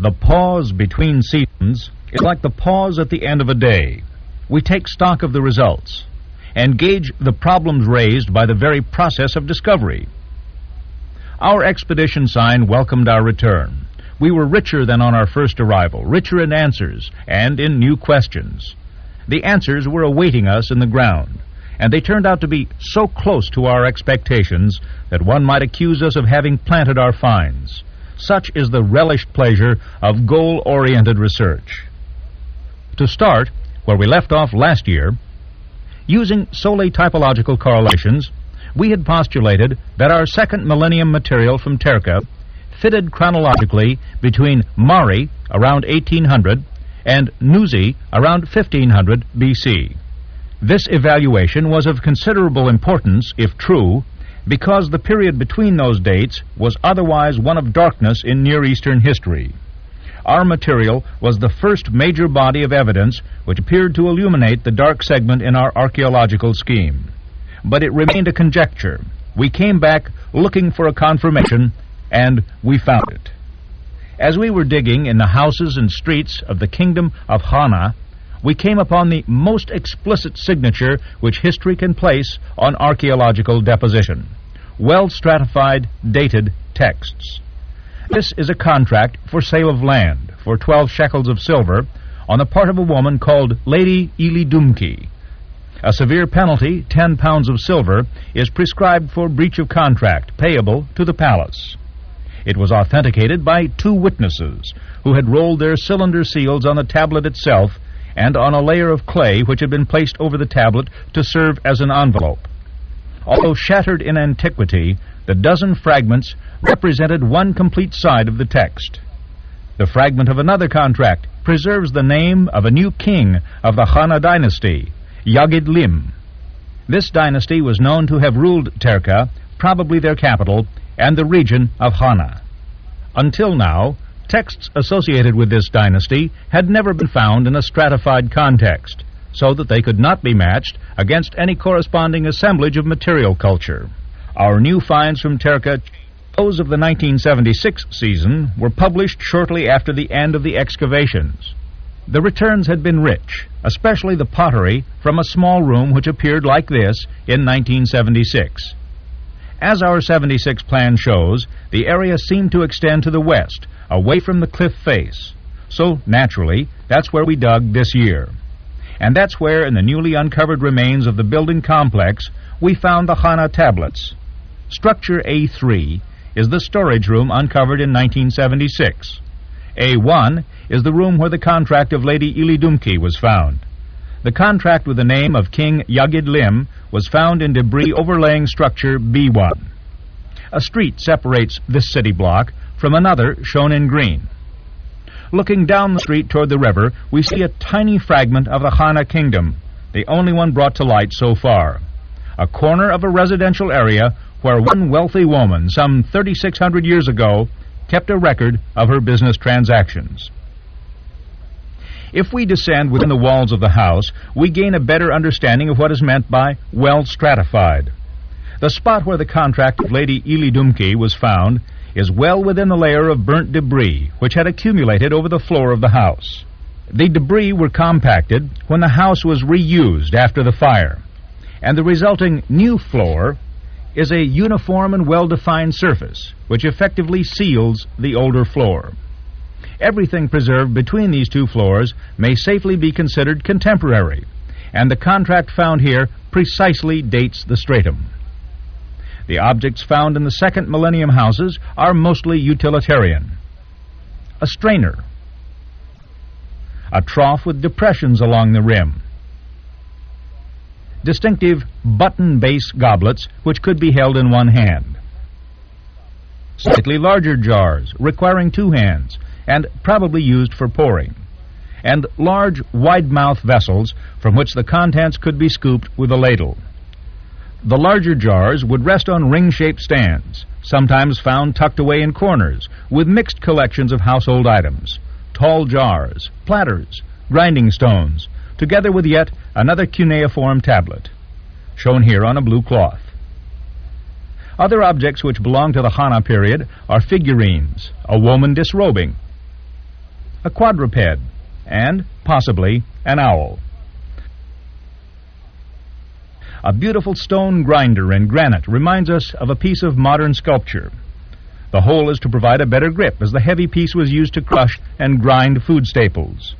The pause between seasons is like the pause at the end of a day. We take stock of the results and gauge the problems raised by the very process of discovery. Our expedition sign welcomed our return. We were richer than on our first arrival, richer in answers and in new questions. The answers were awaiting us in the ground, and they turned out to be so close to our expectations that one might accuse us of having planted our finds. Such is the relished pleasure of goal-oriented research. To start, where we left off last year, using solely typological correlations, we had postulated that our second millennium material from Terqa fitted chronologically between Mari, around 1800, and Nuzi, around 1500 BC. This evaluation was of considerable importance, if true, because the period between those dates was otherwise one of darkness in Near Eastern history. Our material was the first major body of evidence which appeared to illuminate the dark segment in our archaeological scheme. But it remained a conjecture. We came back looking for a confirmation, and we found it. As we were digging in the houses and streets of the kingdom of Hana, we came upon the most explicit signature which history can place on archaeological deposition: well-stratified, dated texts. This is a contract for sale of land for 12 shekels of silver on the part of a woman called Lady Ilidumki. A severe penalty, 10 pounds of silver, is prescribed for breach of contract, payable to the palace. It was authenticated by 2 witnesses who had rolled their cylinder seals on the tablet itself and on a layer of clay which had been placed over the tablet to serve as an envelope. Although shattered in antiquity, the dozen fragments represented one complete side of the text. The fragment of another contract preserves the name of a new king of the Hana dynasty, Yagid-Lim. This dynasty was known to have ruled Terqa, probably their capital, and the region of Hana. Until now, texts associated with this dynasty had never been found in a stratified context, so that they could not be matched against any corresponding assemblage of material culture. Our new finds from Terqa, those of the 1976 season, were published shortly after the end of the excavations. The returns had been rich, especially the pottery from a small room which appeared like this in 1976. As our 76 plan shows, the area seemed to extend to the west, away from the cliff face. So, naturally, that's where we dug this year. And that's where, in the newly uncovered remains of the building complex, we found the Hana tablets. Structure A3 is the storage room uncovered in 1976. A1 is the room where the contract of Lady Ilidumki was found. The contract with the name of King Yagid-Lim was found in debris overlaying structure B1. A street separates this city block from another shown in green. Looking down the street toward the river, we see a tiny fragment of the Hana kingdom, the only one brought to light so far. A corner of a residential area where one wealthy woman, some 3,600 years ago, kept a record of her business transactions. If we descend within the walls of the house, we gain a better understanding of what is meant by well stratified. The spot where the contract of Lady Ilidumki was found is well within the layer of burnt debris which had accumulated over the floor of the house. The debris were compacted when the house was reused after the fire, and the resulting new floor is a uniform and well-defined surface which effectively seals the older floor. Everything preserved between these two floors may safely be considered contemporary, and the contract found here precisely dates the stratum. The objects found in the second millennium houses are mostly utilitarian. A strainer, a trough with depressions along the rim, distinctive button-base goblets which could be held in one hand, slightly larger jars requiring 2 hands and probably used for pouring, and large wide-mouth vessels from which the contents could be scooped with a ladle. The larger jars would rest on ring-shaped stands, sometimes found tucked away in corners, with mixed collections of household items, tall jars, platters, grinding stones, together with yet another cuneiform tablet, shown here on a blue cloth. Other objects which belong to the Hana period are figurines, a woman disrobing, a quadruped, and possibly an owl. A beautiful stone grinder in granite reminds us of a piece of modern sculpture. The hole is to provide a better grip, as the heavy piece was used to crush and grind food staples.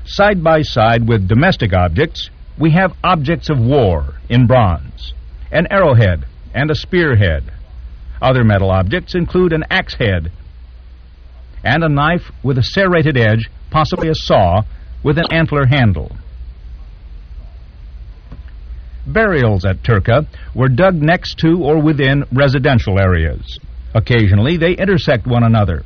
Side by side with domestic objects, we have objects of war in bronze, an arrowhead and a spearhead. Other metal objects include an axe head and a knife with a serrated edge, possibly a saw, with an antler handle. Burials at Terqa were dug next to or within residential areas. Occasionally, they intersect one another.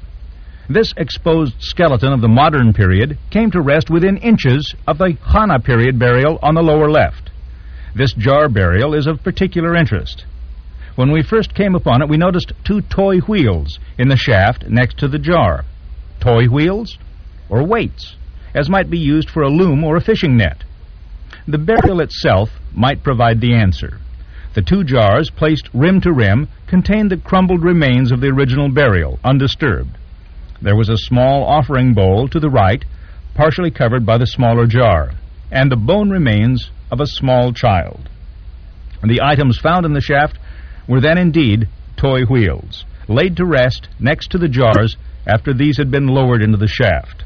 This exposed skeleton of the modern period came to rest within inches of the Khana period burial on the lower left. This jar burial is of particular interest. When we first came upon it, we noticed two toy wheels in the shaft next to the jar. Toy wheels or weights, as might be used for a loom or a fishing net. The burial itself might provide the answer. The two jars, placed rim to rim, contained the crumbled remains of the original burial, undisturbed. There was a small offering bowl to the right, partially covered by the smaller jar, and the bone remains of a small child. The items found in the shaft were then indeed toy wheels, laid to rest next to the jars after these had been lowered into the shaft.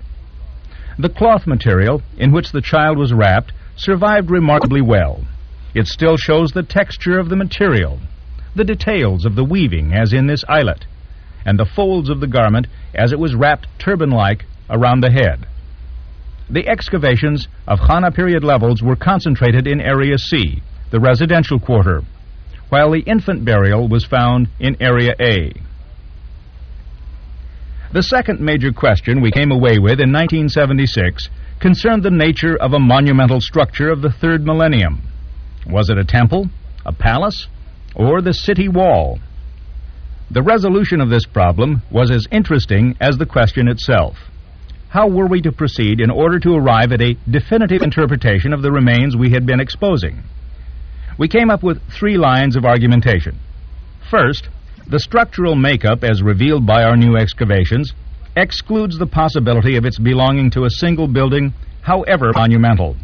The cloth material in which the child was wrapped survived remarkably well. It still shows the texture of the material, the details of the weaving, as in this eyelet, and the folds of the garment as it was wrapped turban-like around the head. The excavations of Khana period levels were concentrated in Area C, the residential quarter, while the infant burial was found in Area A. The second major question we came away with in 1976 concerned the nature of a monumental structure of the third millennium. Was it a temple, a palace, or the city wall? The resolution of this problem was as interesting as the question itself. How were we to proceed in order to arrive at a definitive interpretation of the remains we had been exposing? We came up with 3 lines of argumentation. First, the structural makeup as revealed by our new excavations excludes the possibility of its belonging to a single building, however monumental.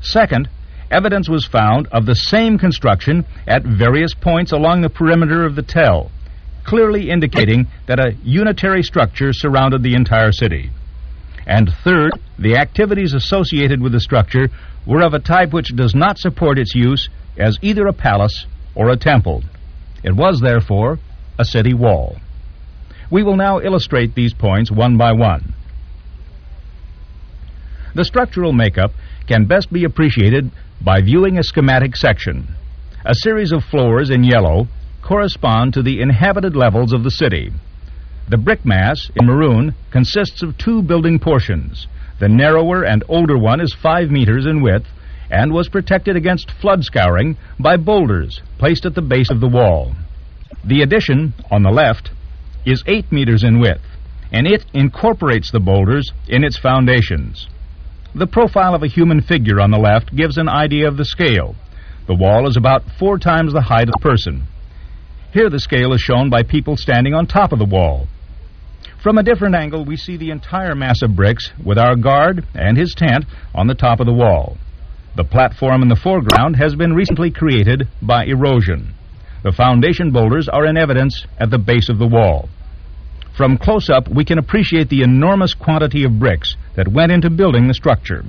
Second, evidence was found of the same construction at various points along the perimeter of the tell, clearly indicating that a unitary structure surrounded the entire city. And third, the activities associated with the structure were of a type which does not support its use as either a palace or a temple. It was, therefore, a city wall. We will now illustrate these points one by one. The structural makeup can best be appreciated by viewing a schematic section. A series of floors in yellow correspond to the inhabited levels of the city. The brick mass in maroon consists of 2 building portions. The narrower and older one is 5 meters in width and was protected against flood scouring by boulders placed at the base of the wall. The addition, on the left, is 8 meters in width, and it incorporates the boulders in its foundations. The profile of a human figure on the left gives an idea of the scale. The wall is about 4 times the height of the person. Here the scale is shown by people standing on top of the wall. From a different angle, we see the entire mass of bricks with our guard and his tent on the top of the wall. The platform in the foreground has been recently created by erosion. The foundation boulders are in evidence at the base of the wall. From close-up, we can appreciate the enormous quantity of bricks that went into building the structure.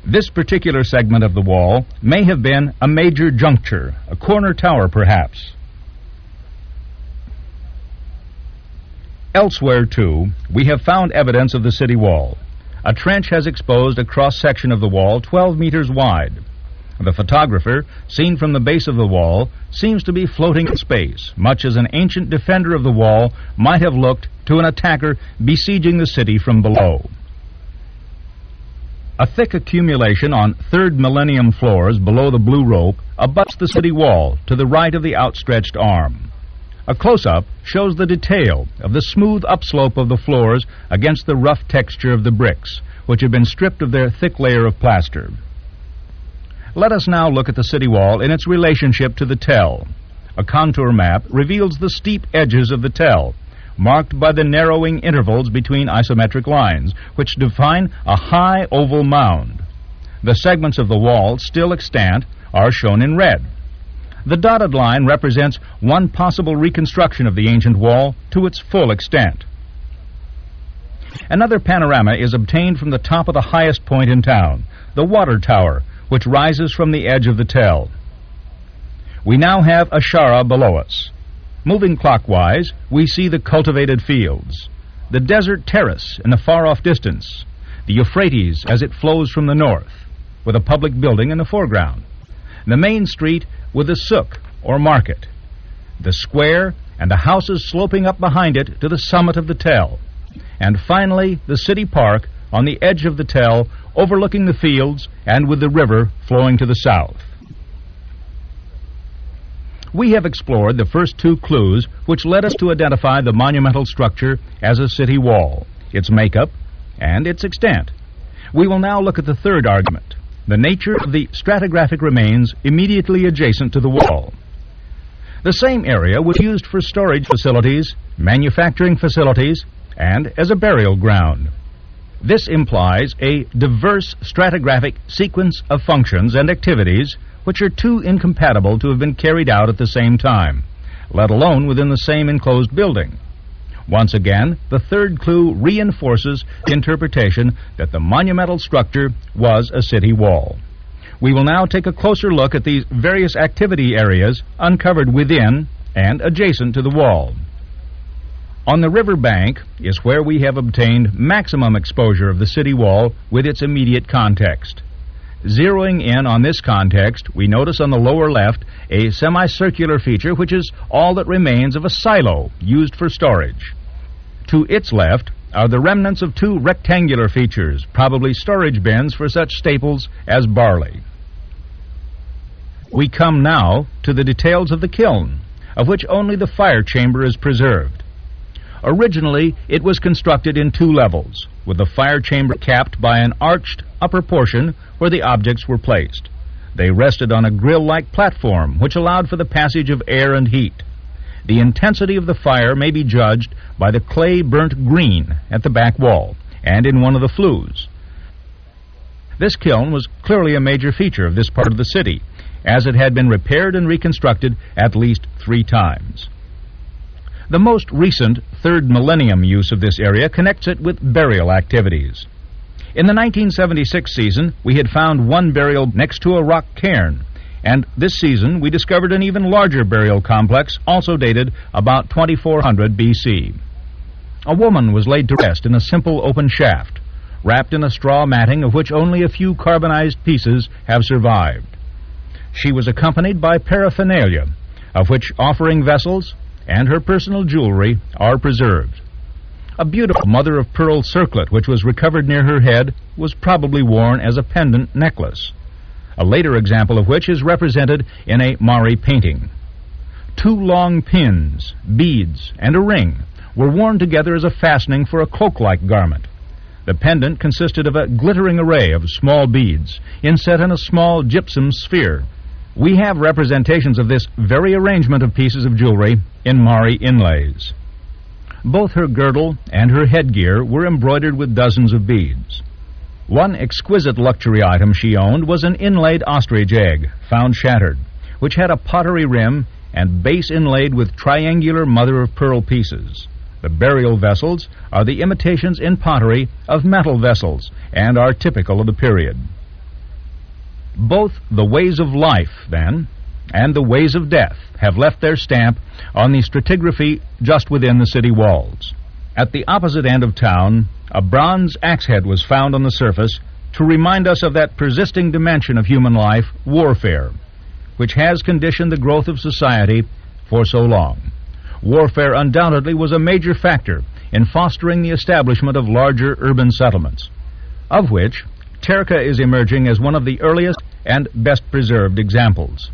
This particular segment of the wall may have been a major juncture, a corner tower perhaps. Elsewhere, too, we have found evidence of the city wall. A trench has exposed a cross-section of the wall 12 meters wide. The photographer, seen from the base of the wall, seems to be floating in space, much as an ancient defender of the wall might have looked to an attacker besieging the city from below. A thick accumulation on third millennium floors below the blue rope abuts the city wall to the right of the outstretched arm. A close-up shows the detail of the smooth upslope of the floors against the rough texture of the bricks, which have been stripped of their thick layer of plaster. Let us now look at the city wall in its relationship to the tell. A contour map reveals the steep edges of the tell, marked by the narrowing intervals between isometric lines, which define a high oval mound. The segments of the wall still extant are shown in red. The dotted line represents one possible reconstruction of the ancient wall to its full extent. Another panorama is obtained from the top of the highest point in town, the water tower, which rises from the edge of the tell. We now have Ashara below us. Moving clockwise, we see the cultivated fields, the desert terrace in the far-off distance, the Euphrates as it flows from the north, with a public building in the foreground, the main street with the souk, or market, the square and the houses sloping up behind it to the summit of the tell, and finally the city park on the edge of the tell, overlooking the fields and with the river flowing to the south. We have explored the first two clues which led us to identify the monumental structure as a city wall, its makeup, and its extent. We will now look at the third argument, the nature of the stratigraphic remains immediately adjacent to the wall. The same area was used for storage facilities, manufacturing facilities, and as a burial ground. This implies a diverse stratigraphic sequence of functions and activities which are too incompatible to have been carried out at the same time, let alone within the same enclosed building. Once again, the third clue reinforces the interpretation that the monumental structure was a city wall. We will now take a closer look at these various activity areas uncovered within and adjacent to the wall. On the river bank is where we have obtained maximum exposure of the city wall with its immediate context. Zeroing in on this context, we notice on the lower left a semicircular feature which is all that remains of a silo used for storage. To its left are the remnants of two rectangular features, probably storage bins for such staples as barley. We come now to the details of the kiln, of which only the fire chamber is preserved. Originally, it was constructed in two levels, with the fire chamber capped by an arched upper portion where the objects were placed. They rested on a grill-like platform, which allowed for the passage of air and heat. The intensity of the fire may be judged by the clay burnt green at the back wall and in one of the flues. This kiln was clearly a major feature of this part of the city, as it had been repaired and reconstructed at least 3 times. The most recent third millennium use of this area connects it with burial activities. In the 1976 season, we had found one burial next to a rock cairn, and this season we discovered an even larger burial complex, also dated about 2400 BC. A woman was laid to rest in a simple open shaft, wrapped in a straw matting of which only a few carbonized pieces have survived. She was accompanied by paraphernalia, of which offering vessels and her personal jewelry are preserved. A beautiful mother-of-pearl circlet which was recovered near her head was probably worn as a pendant necklace, a later example of which is represented in a Mari painting. 2 long pins, beads, and a ring were worn together as a fastening for a cloak-like garment. The pendant consisted of a glittering array of small beads inset in a small gypsum sphere. We have representations of this very arrangement of pieces of jewelry in Mari inlays. Both her girdle and her headgear were embroidered with dozens of beads. One exquisite luxury item she owned was an inlaid ostrich egg, found shattered, which had a pottery rim and base inlaid with triangular mother-of-pearl pieces. The burial vessels are the imitations in pottery of metal vessels and are typical of the period. Both the ways of life, then, and the ways of death have left their stamp on the stratigraphy just within the city walls. At the opposite end of town, a bronze axe head was found on the surface to remind us of that persisting dimension of human life, warfare, which has conditioned the growth of society for so long. Warfare undoubtedly was a major factor in fostering the establishment of larger urban settlements, of which Terqa is emerging as one of the earliest and best preserved examples.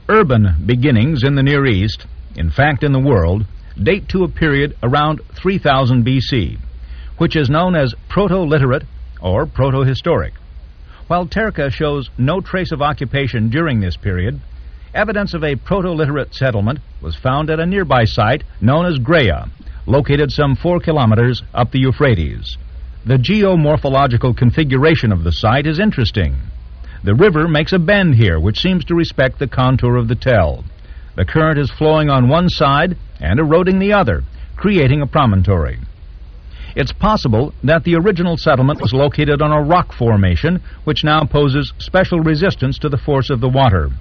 Urban beginnings in the Near East, in fact in the world, date to a period around 3000 BC, which is known as proto-literate or proto-historic. While Terqa shows no trace of occupation during this period, Evidence of a proto-literate settlement was found at a nearby site known as Greya, located some 4 kilometers up the Euphrates. The geomorphological configuration of the site is interesting. The river makes a bend here, which seems to respect the contour of the tell. The current is flowing on one side and eroding the other, creating a promontory. It's possible that the original settlement was located on a rock formation, which now poses special resistance to the force of the water.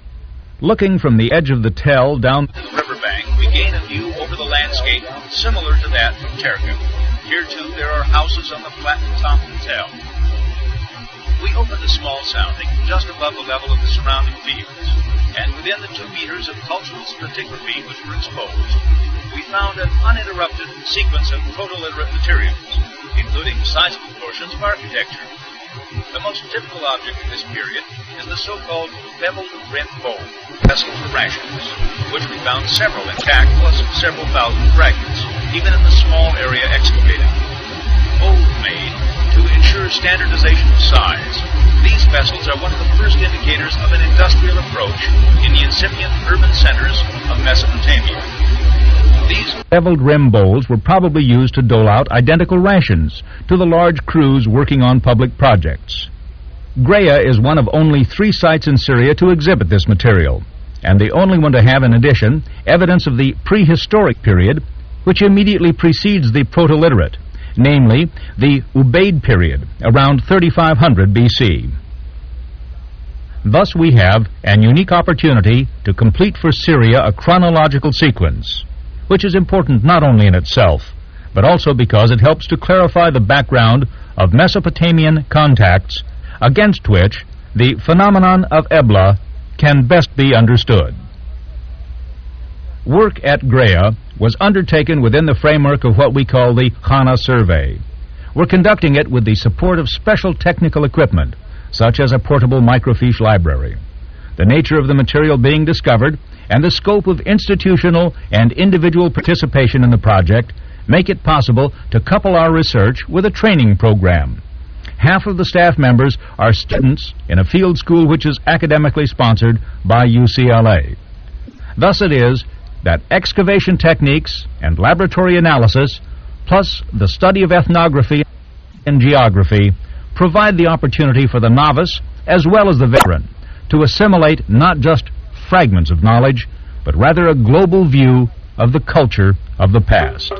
Looking from the edge of the tell down the riverbank, we gain a view over the landscape similar to that from Terqa. Here, too, there are houses on the flattened top of the tell. We opened a small sounding just above the level of the surrounding fields, and within the 2 meters of cultural stratigraphy which were exposed, we found an uninterrupted sequence of proto-literate materials, including sizable portions of architecture. The most typical object of this period is the so-called beveled rim bowl, vessel for rations, which we found several intact, plus several thousand fragments, even in the small area excavated. Old-made to ensure standardization of size. These vessels are one of the first indicators of an industrial approach in the incipient urban centers of Mesopotamia. These beveled rim bowls were probably used to dole out identical rations to the large crews working on public projects. Greya is one of only 3 sites in Syria to exhibit this material, and the only one to have, in addition, evidence of the prehistoric period, which immediately precedes the proto-literate, namely the Ubaid period, around 3500 BC. Thus we have an unique opportunity to complete for Syria a chronological sequence, which is important not only in itself, but also because it helps to clarify the background of Mesopotamian contacts against which the phenomenon of Ebla can best be understood. Work at Greya was undertaken within the framework of what we call the Khana Survey. We're conducting it with the support of special technical equipment, such as a portable microfiche library. The nature of the material being discovered and the scope of institutional and individual participation in the project make it possible to couple our research with a training program. Half of the staff members are students in a field school which is academically sponsored by UCLA. Thus it is that excavation techniques and laboratory analysis, plus the study of ethnography and geography, provide the opportunity for the novice as well as the veteran to assimilate not just fragments of knowledge, but rather a global view of the culture of the past.